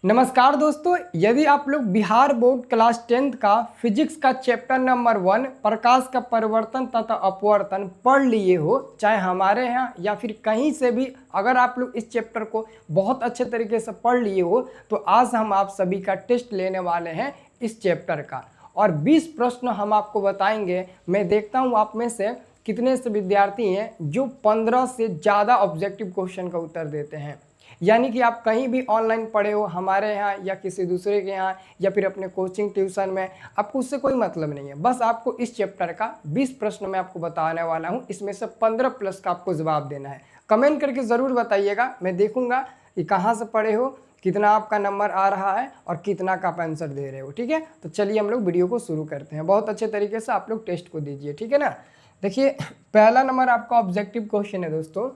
नमस्कार दोस्तों, यदि आप लोग बिहार बोर्ड क्लास 10th का फिजिक्स का चैप्टर नंबर 1 प्रकाश का परिवर्तन तथा अपवर्तन पढ़ लिए हो, चाहे हमारे यहाँ या फिर कहीं से भी, अगर आप लोग इस चैप्टर को बहुत अच्छे तरीके से पढ़ लिए हो तो आज हम आप सभी का टेस्ट लेने वाले हैं इस चैप्टर का। और 20 प्रश्न हम आपको बताएंगे। मैं देखता हूँ आप में से कितने से विद्यार्थी हैं जो 15 से ज़्यादा ऑब्जेक्टिव क्वेश्चन का उत्तर देते हैं। यानी कि आप कहीं भी ऑनलाइन पढ़े हो, हमारे यहाँ या किसी दूसरे के यहाँ या फिर अपने कोचिंग ट्यूशन में, आपको उससे कोई मतलब नहीं है। बस आपको इस चैप्टर का 20 प्रश्न मैं आपको बताने वाला हूँ, इसमें से 15 प्लस का आपको जवाब देना है। कमेंट करके ज़रूर बताइएगा, मैं देखूंगा कि कहाँ से पढ़े हो, कितना आपका नंबर आ रहा है और कितना का आप आंसर दे रहे हो। ठीक है, तो चलिए हम लोग वीडियो को शुरू करते हैं। बहुत अच्छे तरीके से आप लोग टेस्ट को दीजिए, ठीक है ना। देखिए, पहला नंबर आपका ऑब्जेक्टिव क्वेश्चन है दोस्तों,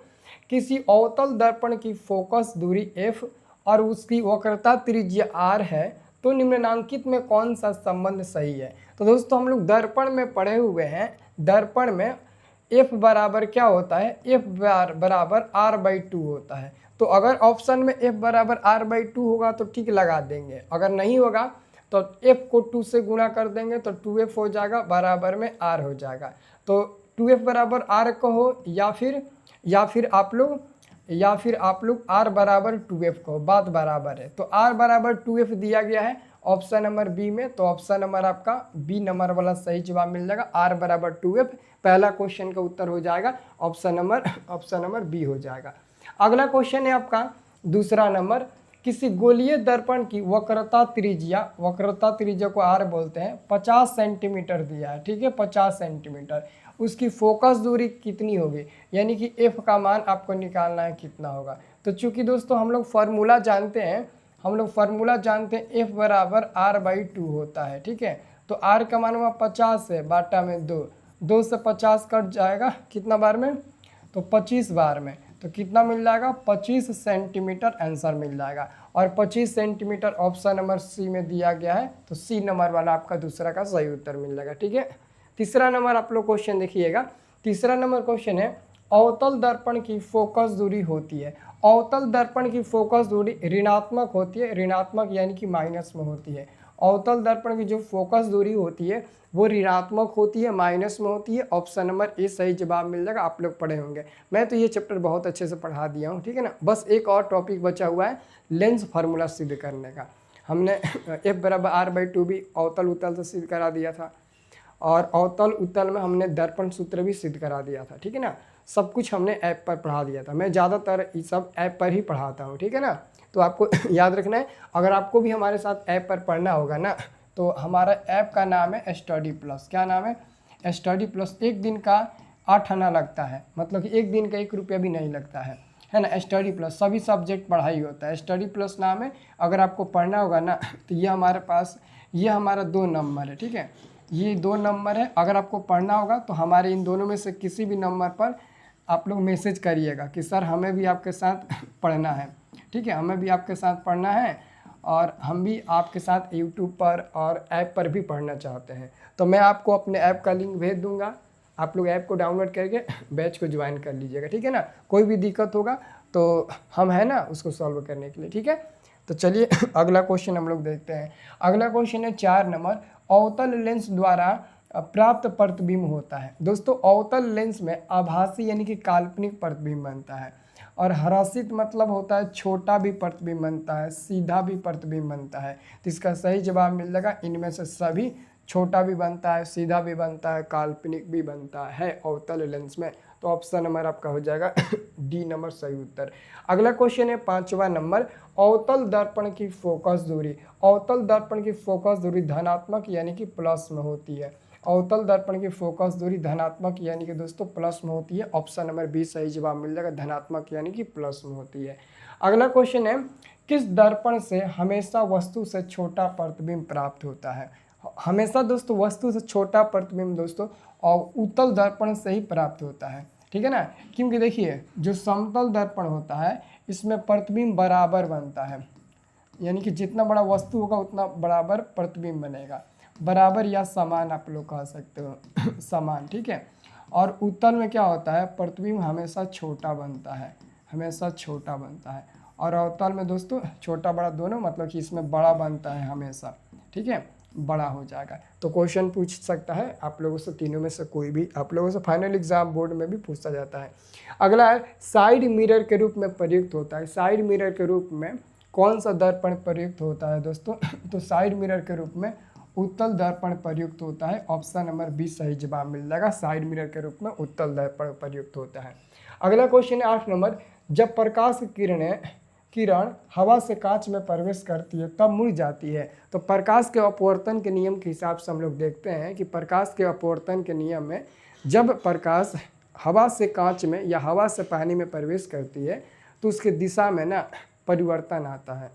किसी अवतल दर्पण की फोकस दूरी f और उसकी वक्रता त्रिज्या r है तो निम्नलिखित में कौन सा संबंध सही है। तो दोस्तों हम लोग दर्पण में पढ़े हुए हैं, दर्पण में f बराबर क्या होता है, f बराबर r/2 होता है। तो अगर ऑप्शन में f बराबर r/2 होगा तो ठीक लगा देंगे, अगर नहीं होगा तो f को 2 से गुणा कर देंगे तो 2f हो जाएगा, बराबर में r हो जाएगा। तो 2f बराबर r कहो या फिर आप लोग r बराबर 2f को, बात बराबर है। तो r बराबर 2f दिया गया है ऑप्शन नंबर बी में, तो ऑप्शन नंबर आपका बी नंबर वाला सही जवाब मिल जाएगा। r बराबर 2f पहला क्वेश्चन का उत्तर हो जाएगा, ऑप्शन नंबर बी हो जाएगा। अगला क्वेश्चन है आपका दूसरा नंबर, किसी गोलीय दर्पण की वक्रता त्रिज्या को r बोलते हैं, 50 सेंटीमीटर दिया है, ठीक है, 50 सेंटीमीटर। उसकी फोकस दूरी कितनी होगी, यानी कि f का मान आपको निकालना है कितना होगा। तो चूंकि दोस्तों हम लोग फार्मूला जानते हैं, f बराबर r/2 होता है, ठीक है। तो r का मान हुआ 50 है, बाटा में 2 से 50 कट जाएगा, कितना बार में, तो 25 बार में, तो कितना मिल जाएगा, 25 सेंटीमीटर आंसर मिल जाएगा। और 25 सेंटीमीटर ऑप्शन नंबर सी में दिया गया है, तो सी नंबर वाला आपका दूसरा का सही उत्तर मिल जाएगा, ठीक है। तीसरा नंबर आप लोग क्वेश्चन देखिएगा, तीसरा नंबर क्वेश्चन है, अवतल दर्पण की फोकस दूरी होती है, अवतल दर्पण की फोकस दूरी ऋणात्मक होती है, ऋणात्मक यानी कि माइनस में होती है। अवतल दर्पण की जो फोकस दूरी होती है वो ऋणात्मक होती है, माइनस में होती है। ऑप्शन नंबर ए सही जवाब मिल जाएगा, आप लोग पढ़े होंगे, मैं तो ये चैप्टर बहुत अच्छे से पढ़ा दिया हूँ, ठीक है ना। बस एक और टॉपिक बचा हुआ है, लेंस फार्मूला सिद्ध करने का। हमने f बराबर r/2 भी अवतल उत्तल से सिद्ध करा दिया था, और अवतल उत्तल में हमने दर्पण सूत्र भी सिद्ध करा दिया था, ठीक है ना। सब कुछ हमने ऐप पर पढ़ा दिया था, मैं ज़्यादातर ये सब ऐप पर ही पढ़ाता हूँ, ठीक है ना। तो आपको याद रखना है, अगर आपको भी हमारे साथ ऐप पर पढ़ना होगा ना, तो हमारा ऐप का नाम है स्टडी प्लस। क्या नाम है, स्टडी प्लस। एक दिन का 8 आना लगता है, मतलब कि एक दिन का 1 रुपया भी नहीं लगता है ना। स्टडी प्लस सभी सब्जेक्ट पढ़ाई होता है, स्टडी प्लस नाम है। अगर आपको पढ़ना होगा ना तो ये हमारे पास, ये हमारा 2 नंबर है, ठीक है, ये 2 नंबर है। अगर आपको पढ़ना होगा तो हमारे इन दोनों में से किसी भी नंबर पर आप लोग मैसेज करिएगा कि सर हमें भी आपके साथ पढ़ना है, ठीक है, हमें भी आपके साथ पढ़ना है और हम भी आपके साथ यूट्यूब पर और ऐप पर भी पढ़ना चाहते हैं। तो मैं आपको अपने ऐप का लिंक भेज दूंगा, आप लोग ऐप को डाउनलोड करके बैच को ज्वाइन कर लीजिएगा, ठीक है ना। कोई भी दिक्कत होगा तो हम है ना उसको सॉल्व करने के लिए, ठीक है। तो चलिए अगला क्वेश्चन हम लोग देखते हैं। अगला क्वेश्चन है 4 नंबर, अवतल लेंस द्वारा प्राप्त प्रतिबिंब होता है। दोस्तों अवतल लेंस में आभासी यानी कि काल्पनिक प्रतिबिंब बनता है, और हरासित मतलब होता है छोटा भी प्रतिबिंब बनता है, सीधा भी प्रतिबिंब बनता है। तो इसका सही जवाब मिल जाएगा इनमें से सभी, छोटा भी बनता है, सीधा भी बनता है, काल्पनिक भी बनता है अवतल लेंस में। तो ऑप्शन नंबर आपका हो जाएगा डी नंबर सही उत्तर। अगला क्वेश्चन है 5वां नंबर, अवतल दर्पण की फोकस दूरी, अवतल दर्पण की फोकस दूरी धनात्मक यानी कि प्लस में होती है। अवतल दर्पण की फोकस दूरी धनात्मक यानी कि दोस्तों प्लस में होती है, ऑप्शन नंबर बी सही जवाब मिल जाएगा, धनात्मक यानी कि प्लस में होती है। अगला क्वेश्चन है, किस दर्पण से हमेशा वस्तु से छोटा प्रतिबिंब प्राप्त होता है। हमेशा दोस्तों वस्तु से छोटा प्रतिबिंब दोस्तों और उत्तल दर्पण से ही प्राप्त होता है, ठीक है ना। क्योंकि देखिए जो समतल दर्पण होता है इसमें प्रतिबिंब बराबर बनता है, यानी कि जितना बड़ा वस्तु होगा उतना बराबर प्रतिबिंब बनेगा, बराबर या समान आप लोग कह सकते हो समान, ठीक है। और उत्तल में क्या होता है, प्रतिबिंब हमेशा छोटा बनता है, हमेशा छोटा बनता है। और अवतल में दोस्तों छोटा बड़ा दोनों, मतलब कि इसमें बड़ा बनता है हमेशा, ठीक है, बड़ा हो जाएगा। तो क्वेश्चन पूछ सकता है आप लोगों से, तीनों में से कोई भी आप लोगों से फाइनल एग्जाम बोर्ड में भी पूछा जाता है। अगला है साइड मिरर के रूप में प्रयुक्त होता है। साइड मिरर के रूप में कौन सा दर्पण प्रयुक्त होता है दोस्तों? तो साइड मिरर के रूप में उत्तल दर्पण प्रयुक्त होता है। ऑप्शन नंबर 20 सही जवाब मिल जाएगा। साइड मिरर के रूप में उत्तल दर्पण प्रयुक्त होता है। अगला क्वेश्चन है 8 नंबर, जब प्रकाश किरण हवा से कांच में प्रवेश करती है तब मुड़ जाती है। तो प्रकाश के अपवर्तन के नियम के हिसाब से हम लोग देखते हैं कि प्रकाश के अपवर्तन के नियम में जब प्रकाश हवा से कांच में या हवा से पानी में प्रवेश करती है तो उसके दिशा में ना परिवर्तन आता है,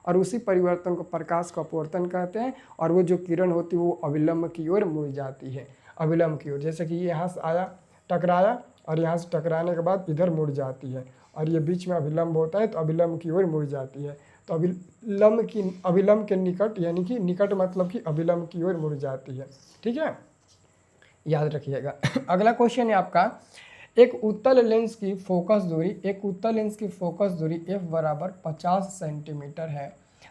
और उसी परिवर्तन को प्रकाश का अपवर्तन कहते हैं। और वो जो किरण होती है वो अविलंब की ओर मुड़ जाती है, अविलंब की ओर। जैसे कि ये यहाँ से आया, टकराया, और यहाँ से टकराने के बाद इधर मुड़ जाती है, और ये बीच में अभिलंब होता है तो अभिलंब की ओर मुड़ जाती है। तो अभिलंब के निकट, यानी कि निकट मतलब कि अभिलंब की ओर मुड़ जाती है, ठीक है, याद रखिएगा। अगला क्वेश्चन है आपका, एक उत्तल लेंस की फोकस दूरी f बराबर 50 सेंटीमीटर है,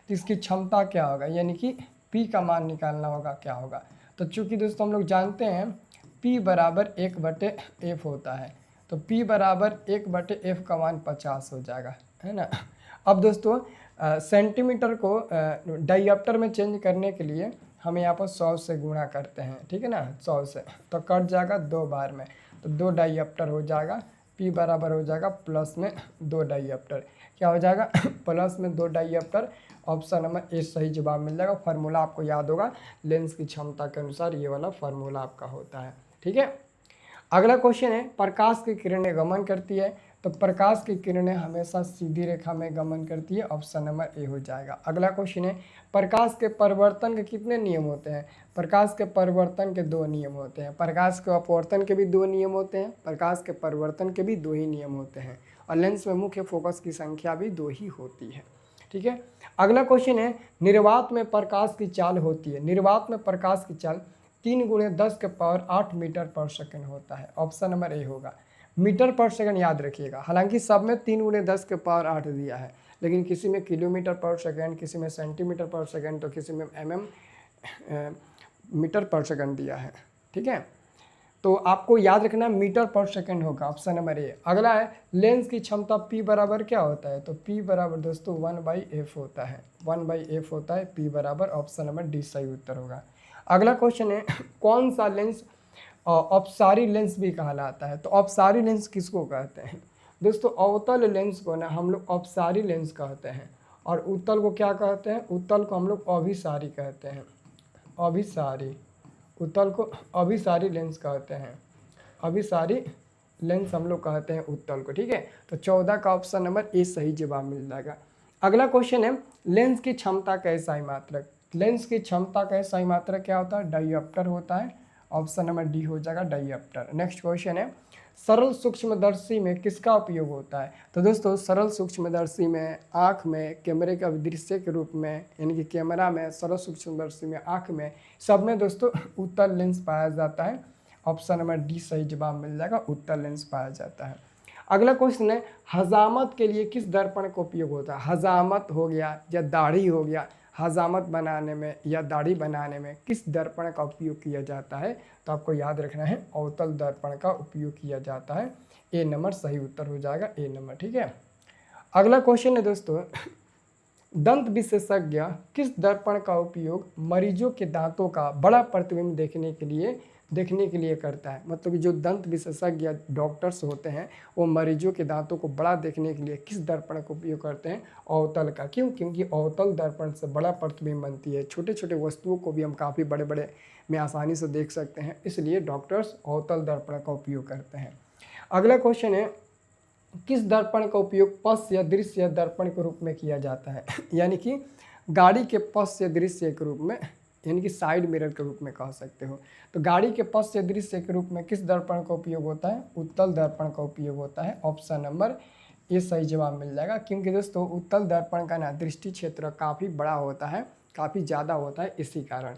तो इसकी क्षमता क्या होगा, यानी कि p का मान निकालना होगा, क्या होगा। तो चूंकि दोस्तों हम लोग जानते हैं p बराबर 1/f होता है, तो p बराबर 1/f का मान 50 हो जाएगा, है ना। अब दोस्तों सेंटीमीटर को डायप्टर में चेंज करने के लिए हम यहाँ पर 100 से गुणा करते हैं, ठीक है ना, 100 से, तो कट जाएगा 2 बार में, तो 2 डायप्टर हो जाएगा। p बराबर हो जाएगा प्लस में 2 डायप्टर, क्या हो जाएगा प्लस में 2 डायप्टर। ऑप्शन नंबर ए सही जवाब मिल जाएगा। फार्मूला आपको याद होगा, लेंस की क्षमता के अनुसार ये वाला फार्मूला आपका होता है, ठीक है। अगला क्वेश्चन है, प्रकाश की किरणें गमन करती है, तो प्रकाश की किरणें हमेशा सीधी रेखा में गमन करती है। ऑप्शन नंबर ए हो जाएगा। अगला क्वेश्चन है, प्रकाश के परिवर्तन के कितने नियम होते हैं? प्रकाश के परिवर्तन के 2 नियम होते हैं। प्रकाश के अपवर्तन के भी 2 नियम होते हैं, प्रकाश के परिवर्तन के भी 2 ही नियम होते हैं, और लेंस में मुख्य फोकस की संख्या भी 2 ही होती है, ठीक है। अगला क्वेश्चन है, निर्वात में प्रकाश की चाल होती है। निर्वात में प्रकाश की चाल 3 × 10⁸ मीटर पर सेकंड होता है। ऑप्शन नंबर ए होगा। मीटर पर सेकंड याद रखिएगा, हालांकि सब में 3 × 10⁸ दिया है, लेकिन किसी में किलोमीटर पर सेकंड, किसी में सेंटीमीटर पर सेकंड, तो किसी में मीटर पर सेकंड दिया है, ठीक है। तो आपको याद रखना मीटर पर सेकंड होगा, ऑप्शन नंबर ए। अगला है, लेंस की क्षमता p बराबर क्या होता है? तो p बराबर दोस्तों 1/f होता है, 1/f होता है p बराबर। ऑप्शन नंबर डी सही उत्तर होगा। अगला क्वेश्चन है, कौन सा लेंस अपसारी लेंस भी कहलाता है? तो अपसारी लेंस किसको कहते हैं दोस्तों? अवतल लेंस को ना हम लोग अपसारी लेंस कहते हैं, और उत्तल को क्या कहते हैं? उत्तल को हम लोग अभिसारी कहते हैं, अभिसारी। उत्तल को अभिसारी लेंस कहते हैं, अभिसारी लेंस हम लोग कहते हैं उत्तल को, ठीक है। तो 14 का ऑप्शन नंबर ए सही जवाब मिल जाएगा। अगला क्वेश्चन है, लेंस की क्षमता का SI मात्रक। लेंस की क्षमता का SI मात्रक क्या होता है? डायप्टर होता है। ऑप्शन नंबर डी हो जाएगा, डायप्टर। नेक्स्ट क्वेश्चन है, सरल सूक्ष्मदर्शी में किसका उपयोग होता है? तो दोस्तों सरल सूक्ष्मदर्शी में आँख में, कैमरे के अभिदृश्य के रूप में, यानी कि कैमरा में, सरल सूक्ष्मदर्शी में, आँख में, सब में दोस्तों उत्तल लेंस पाया जाता है। ऑप्शन नंबर डी सही जवाब मिल जाएगा, उत्तल लेंस पाया जाता है। अगला क्वेश्चन है, हजामत के लिए किस दर्पण का उपयोग होता है? हजामत हो गया या दाढ़ी हो गया, हजामत बनाने में या दाढ़ी बनाने में किस दर्पण का उपयोग किया जाता है? तो आपको याद रखना है अवतल दर्पण का उपयोग किया जाता है। ए नंबर सही उत्तर हो जाएगा, ए नंबर, ठीक है। अगला क्वेश्चन है दोस्तों, दंत विशेषज्ञ किस दर्पण का उपयोग मरीजों के दांतों का बड़ा प्रतिबिंब देखने के लिए करता है? मतलब कि जो दंत विशेषज्ञ डॉक्टर्स होते हैं वो मरीजों के दांतों को बड़ा देखने के लिए किस दर्पण का उपयोग करते हैं? अवतल का। क्यों? क्योंकि अवतल दर्पण से बड़ा प्रतिबिंब बनती है, छोटे छोटे वस्तुओं को भी हम काफ़ी बड़े बड़े में आसानी से देख सकते हैं, इसलिए डॉक्टर्स अवतल दर्पण का उपयोग करते हैं। अगला क्वेश्चन है, किस दर्पण का उपयोग पश्च या दृश्य या दर्पण के रूप में किया जाता है? यानी कि गाड़ी के पश्च या दृश्य के रूप में, यानी कि साइड मिरर के रूप में कह सकते हो। तो गाड़ी के पश्च या दृश्य के रूप में किस दर्पण का उपयोग होता है? उत्तल दर्पण का उपयोग होता है। ऑप्शन नंबर ए सही जवाब मिल जाएगा, क्योंकि दोस्तों उत्तल दर्पण का ना दृष्टि क्षेत्र काफ़ी बड़ा होता है, काफ़ी ज़्यादा होता है, इसी कारण।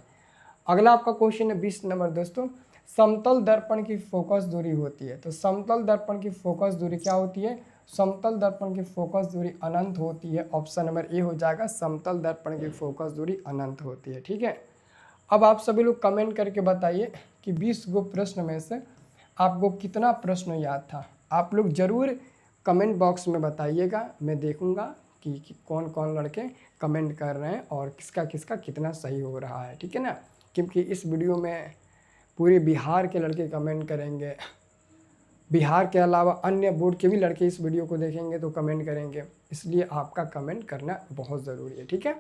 अगला आपका क्वेश्चन है 20 नंबर दोस्तों, समतल दर्पण की फोकस दूरी होती है। तो समतल दर्पण की फोकस दूरी क्या होती है? समतल दर्पण की फोकस दूरी अनंत होती है। ऑप्शन नंबर ए हो जाएगा, समतल दर्पण की फोकस दूरी अनंत होती है। ठीक है, अब आप सभी लोग कमेंट करके बताइए कि 20 गो प्रश्न में से आपको कितना प्रश्न याद था। आप लोग ज़रूर कमेंट बॉक्स में बताइएगा, मैं देखूंगा कि कौन कौन लड़के कमेंट कर रहे हैं और किसका किसका कितना सही हो रहा है। ठीक है ना, क्योंकि इस वीडियो में पूरे बिहार के लड़के कमेंट करेंगे, बिहार के अलावा अन्य बोर्ड के भी लड़के इस वीडियो को देखेंगे तो कमेंट करेंगे, इसलिए आपका कमेंट करना बहुत ज़रूरी है। ठीक है।